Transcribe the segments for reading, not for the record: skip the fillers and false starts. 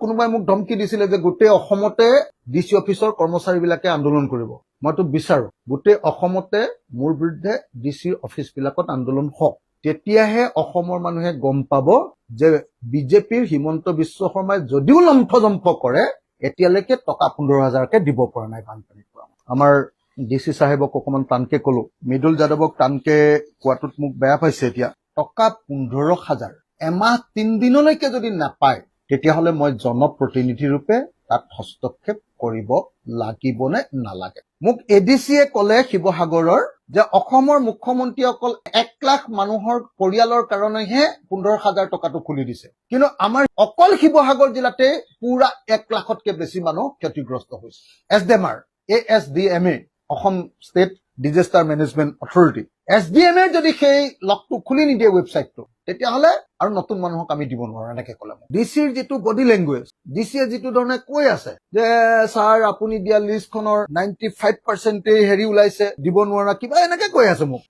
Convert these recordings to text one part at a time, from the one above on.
কোনোবাই মোক ধমকি দিছিলে যে গোটেই অসমতে ডিচি অফিচৰ কৰ্মচাৰীবিলাকে আন্দোলন কৰিব। মইতো বিচাৰো গোটেই অসমতে মোৰ বিৰুদ্ধে ডিচি অফিচ বিলাকত আন্দোলন হওক। তেতিয়াহে অসমৰ মানুহে গম পাব যে বিজেপিৰ হিমন্ত বিশ্ব শৰ্মাই যদিও লম্ফজম্ফ কৰে এতিয়ালৈকে টকা 15,000কে দিব পৰা নাই বানপানীৰ পৰা। আমাৰ ডিচি সাহেবক অকমান টানকে কলো, মৃদুল যাদৱক টানকে কোৱাটোত মোক বেয়া পাইছে। এতিয়া টকা 15,000 এমাহ 3 দিনলৈকে যদি নাপায় তেতিয়াহ'লে মই জনপ্ৰতিনিধি ৰূপে তাত হস্তক্ষেপ কৰিব লাগিব নে নালাগে। মোক এডিচিয়ে ক'লে শিৱসাগৰৰ যে অসমৰ মুখ্যমন্ত্ৰী অকল 1 লাখ মানুহৰ পৰিয়ালৰ কাৰণেহে 15,000 টকাটো খুলি দিছে, কিন্তু আমাৰ অকল শিৱসাগৰ জিলাতে পুৰা 1 লাখতকে বেছি মানুহ ক্ষতিগ্ৰস্ত হৈছে। এছডেমাৰ ASDMA Assam state disaster management authority SDMA যদি সেই লগটো খুলি নিদিয়ে ৱেবছাইটটো তেতিয়াহ'লে আৰু নতুন মানুহক আমি দিব নোৱাৰো এনেকে ক'লে। ডিচিৰ যিটো বডি লেংগুৱেজ, ডিচিয়ে যিটো ধৰণে কৈ আছে যে ছাৰ আপুনি দিয়া লিষ্টখনৰ 95% হেৰি ওলাইছে দিব নোৱাৰা কিবা এনেকে কৈ আছে মোক।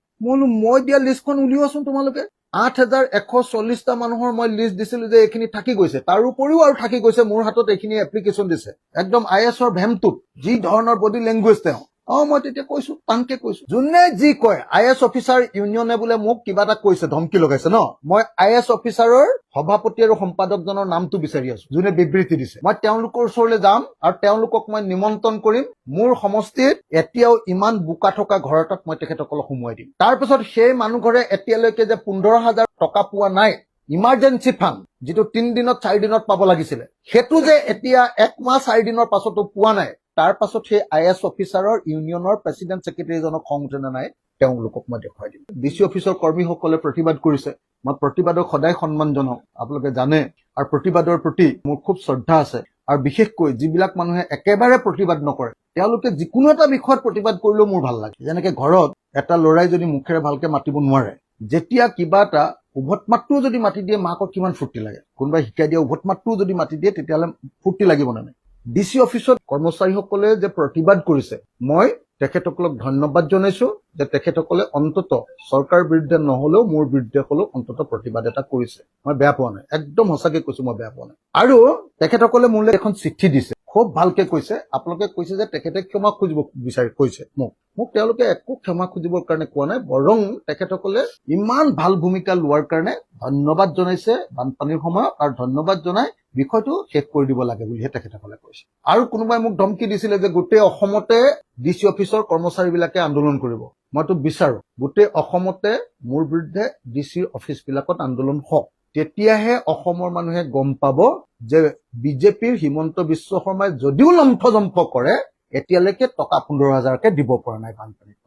মই দিয়া লিষ্টখন উলিওৱাচোন তোমালোকে। 8,140টা মানুহৰ মই লিষ্ট দিছিলো যে এইখিনি থাকি গৈছে, তাৰ উপৰিও আৰু থাকি গৈছে। মোৰ হাতত এইখিনি এপ্লিকেশ্যন দিছে একদম ISৰ ভেমটোত যি ধৰণৰ বডি লেংগুৱেজ তেওঁ। মই তেতিয়া কৈছো, টানকে কৈছো। যোনে যি কয় IS অফিচাৰ ইউনিয়নে বোলে মোক কিবা এটা কৈছে, ধমকি লগাইছে ন। মই IS অফিচাৰৰ সভাপতি আৰু সম্পাদকজনৰ নামটো বিচাৰি আছো যোনে বিবৃতি দিছে। মই তেওঁলোকৰ ওচৰলৈ যাম আৰু তেওঁলোকক মই নিমন্ত্ৰণ কৰিম। মোৰ সমষ্টিত এতিয়াও ইমান বোকা থকা ঘৰ এটাত মই তেখেতসকলক সোমোৱাই দিম। তাৰপিছত সেই মানুহ ঘৰে এতিয়ালৈকে যে 15,000 টকা পোৱা নাই ইমাৰ্জেঞ্চি ফাণ্ড, যিটো 3 দিনত 4 দিনত পাব লাগিছিলে, সেইটো যে এতিয়া 1 মাহ 4 দিনৰ পাছতো পোৱা নাই। তাৰ পাছত সেই IS অফিচাৰৰ ইউনিয়নৰ প্ৰেচিডেণ্ট ছেক্ৰেটাৰীজনক খং উঠেনে নাই তেওঁলোকক মই দেখুৱাই দিম। ডিচি অফিচৰ কৰ্মীসকলে প্ৰতিবাদ কৰিছে, মই প্ৰতিবাদক সদায় সন্মান জনাওঁ, আপোনালোকে জানে। আৰু প্ৰতিবাদৰ প্ৰতি মোৰ খুব শ্ৰদ্ধা আছে। আৰু বিশেষকৈ যিবিলাক মানুহে একেবাৰে প্ৰতিবাদ নকৰে তেওঁলোকে যিকোনো এটা বিষয়ত প্ৰতিবাদ কৰিলেও মোৰ ভাল লাগে। যেনেকে ঘৰত এটা ল'ৰাই যদি মুখেৰে ভালকে মাতিব নোৱাৰে, যেতিয়া কিবা এটা উভত মাতটোও যদি মাতি দিয়ে মাকৰ কিমান ফূৰ্তি লাগে। কোনোবাই শিকাই দিয়া উভত মাতটোও যদি মাতি দিয়ে তেতিয়াহ'লে ফূৰ্তি লাগিব নে নাই। ডিচি অফিচত কৰ্মচাৰীসকলে যে প্ৰতিবাদ কৰিছে মই তেখেতসকলক ধন্যবাদ জনাইছো যে তেখেতসকলে অন্তত চৰকাৰৰ বিৰুদ্ধে নহলেও মোৰ বিৰুদ্ধে হ'লেও অন্তত প্ৰতিবাদ এটা কৰিছে। মই বেয়া পোৱা নাই, একদম সঁচাকে কৈছো মই বেয়া পোৱা নাই। আৰু তেখেতসকলে মোলৈ এখন চিঠি দিছে, খুব ভালকে কৈছে। আপোনালোকে কৈছে যে তেখেতে ক্ষমা খুজিব বিচাৰি কৈছে মোক তেওঁলোকে একো ক্ষমা খুজিবৰ কাৰণে কোৱা নাই, বৰং তেখেতসকলে ইমান ভাল ভূমিকা লোৱাৰ কাৰণে ধন্যবাদ জনাইছে বানপানীৰ সময়ত, আৰু ধন্যবাদ জনাই বিষয়টো শেষ কৰি দিব লাগে বুলিহে তেখেতসকলে কৈছে। আৰু কোনোবাই মোক ধমকি দিছিলে যে গোটেই অসমতে ডিচি অফিচৰ কৰ্মচাৰীবিলাকে আন্দোলন কৰিব। মইতো বিচাৰো গোটেই অসমতে মোৰ বিৰুদ্ধে ডিচিৰ অফিচ বিলাকত আন্দোলন হওক। তেতিয়াহে অসমৰ মানুহে গম পাব যে বিজেপিৰ হিমন্ত বিশ্ব শৰ্মাই যদিও লম্ফজম্ফ কৰে এতিয়ালৈকে টকা 15,000কে দিব পৰা নাই বানপানীত।